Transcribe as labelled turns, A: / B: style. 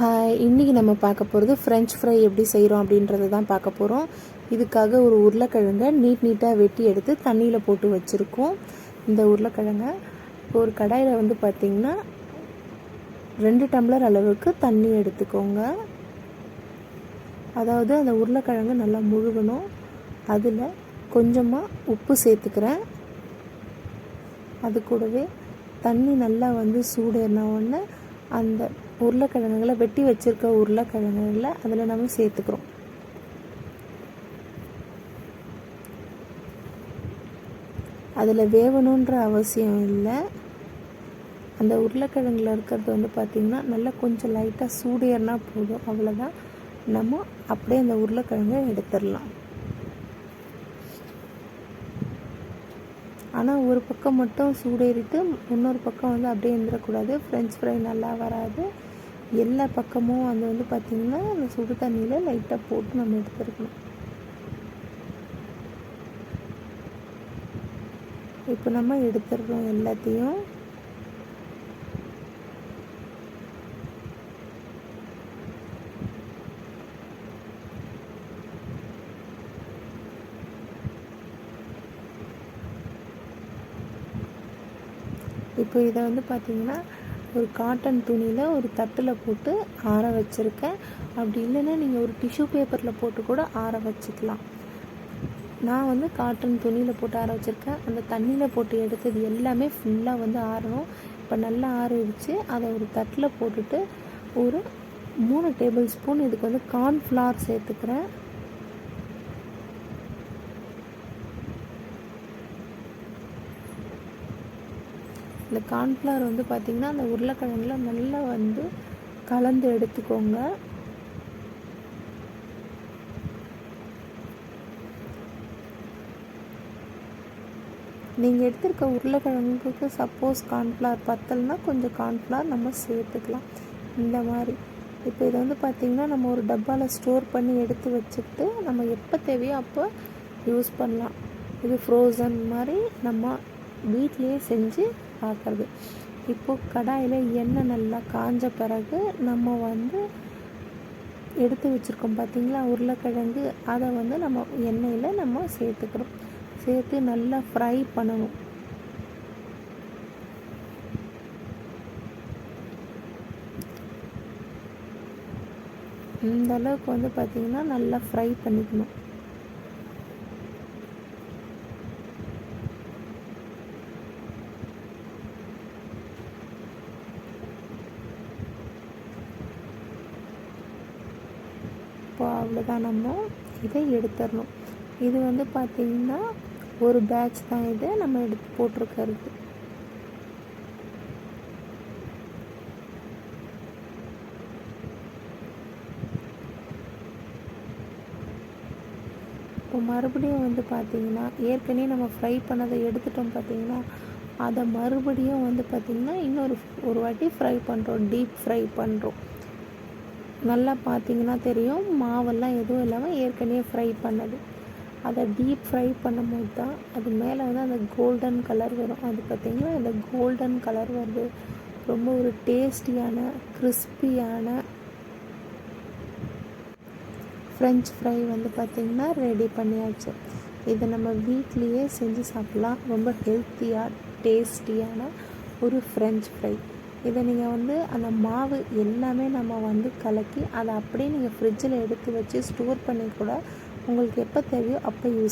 A: Hi, இன்றைக்கி நம்ம பார்க்க போகிறது ஃப்ரெஞ்ச் ஃப்ரை எப்படி செய்கிறோம் அப்படின்றது தான் பார்க்க போகிறோம். இதுக்காக ஒரு உருளைக்கிழங்கை நீட்டாக வெட்டி எடுத்து தண்ணியில் போட்டு வச்சுருக்கோம். இந்த உருளைக்கிழங்கை ஒரு கடாயில் வந்து பார்த்திங்கன்னா 2 டம்ளர் அளவுக்கு தண்ணி எடுத்துக்கோங்க. அதாவது அந்த உருளைக்கிழங்கு நல்லா முழுகணும். அதில் கொஞ்சமாக உப்பு சேர்த்துக்கிறேன். அது கூடவே தண்ணி நல்லா வந்து சூடேறின உடனே அந்த உருளைக்கிழங்குகளை வெட்டி வச்சுருக்க உருளைக்கிழங்குகளை அதில் நம்ம சேர்த்துக்கிறோம். அதில் வேகணுன்ற அவசியம் இல்லை. அந்த உருளைக்கிழங்குல இருக்கிறது வந்து பார்த்திங்கன்னா நல்லா கொஞ்சம் லைட்டாக சூடேறினா போதும். அவ்வளோதான். நம்ம அப்படியே அந்த உருளைக்கிழங்கை எடுத்துடலாம். ஆனால் ஒரு பக்கம் மட்டும் சூடேறிட்டு இன்னொரு பக்கம் வந்து அப்படியே இருந்துடக்கூடாது. ஃப்ரெஞ்ச் ஃப்ரை நல்லா வராது. எல்லா பக்கமும் அது வந்து பார்த்திங்கன்னா அந்த சுடு தண்ணியில் லைட்டாக போட்டு நம்ம எடுத்துருக்கணும். இப்போ நம்ம எடுத்துடுறோம் எல்லாத்தையும். இப்போ இதை வந்து பார்த்திங்கன்னா ஒரு காட்டன் துணியில் ஒரு தட்டில் போட்டு ஆற வச்சுருக்கேன். அப்படி இல்லைன்னா நீங்கள் ஒரு டிஷ்யூ பேப்பரில் போட்டு கூட ஆற வச்சுக்கலாம். நான் வந்து காட்டன் துணியில் போட்டு ஆற வச்சுருக்கேன். அந்த தண்ணியில் போட்டு எடுத்தது எல்லாமே ஃபுல்லாக வந்து ஆறணும். இப்போ நல்லா ஆறிடுச்சு. அதை ஒரு தட்டில் போட்டுட்டு ஒரு 3 டேபிள் ஸ்பூன் இதுக்கு வந்து கார்ன்ஃப்ளவர் சேர்த்துக்கிறேன். இந்த கார்ன்ஃப்ளவர் வந்து பார்த்திங்கன்னா அந்த உருளைக்கிழங்குல நல்லா வந்து கலந்து எடுத்துக்கோங்க. நீங்கள் எடுத்துருக்க உருளைக்கிழங்குக்கு சப்போஸ் கார்ன்ஃப்ளவர் பத்தலைன்னா கொஞ்சம் கார்ன்ஃப்ளவர் நம்ம சேர்த்துக்கலாம். இந்த மாதிரி இப்போ இதை வந்து பார்த்திங்கன்னா நம்ம ஒரு டப்பாவில் ஸ்டோர் பண்ணி எடுத்து வச்சுக்கிட்டு நம்ம எப்போ தேவையோ அப்போ யூஸ் பண்ணலாம். இது ஃப்ரோசன் மாதிரி நம்ம வீட்லேயே செஞ்சு பார்க்குறது. இப்போது கடாயில் எண்ணெய் நல்லா காஞ்ச பிறகு நம்ம வந்து எடுத்து வச்சுருக்கோம் பார்த்திங்களா உருளைக்கிழங்கு, அதை வந்து நம்ம எண்ணெயில் நம்ம சேர்த்துக்கிறோம். சேர்த்து நல்லா ஃப்ரை பண்ணணும். இந்த அளவுக்கு வந்து பார்த்திங்கன்னா நல்லா ஃப்ரை பண்ணிக்கணும். இப்போ அவ்வளோதான், நம்ம இதை எடுத்துடணும். இது வந்து பார்த்திங்கன்னா ஒரு பேட்ச் தான் இது நம்ம எடுத்து போட்டிருக்கிறது. இப்போ மறுபடியும் வந்து பார்த்திங்கன்னா ஏற்கனவே நம்ம ஃப்ரை பண்ணதை எடுத்துட்டோம் பார்த்திங்கன்னா, அதை மறுபடியும் வந்து பார்த்திங்கன்னா ஒரு வாட்டி ஃப்ரை பண்ணுறோம், டீப் ஃப்ரை பண்ணுறோம். நல்லா பார்த்திங்கன்னா தெரியும், மாவெல்லாம் எதுவும் இல்லாமல் ஏற்கனவே ஃப்ரை பண்ணது. அதை டீப் ஃப்ரை பண்ணும்போது தான் அது மேலே வந்து அந்த கோல்டன் கலர் வரும். அது பார்த்திங்கன்னா அந்த கோல்டன் கலர் வருது. ரொம்ப ஒரு டேஸ்டியான கிறிஸ்பியான ஃப்ரெஞ்ச் ஃப்ரை வந்து பார்த்திங்கன்னா ரெடி பண்ணியாச்சு. இதை நம்ம வீட்லேயே செஞ்சு சாப்பிட்லாம். ரொம்ப ஹெல்த்தியாக டேஸ்டியான ஒரு ஃப்ரெஞ்ச் ஃப்ரை. இதை நீங்கள் வந்து அந்த மாவு எல்லாமே நம்ம வந்து கலக்கி அதை அப்படியே நீங்கள் ஃப்ரிட்ஜில் எடுத்து வச்சு ஸ்டோர் பண்ணி கூட உங்களுக்கு எப்போ தேவையோ அப்போ யூஸ்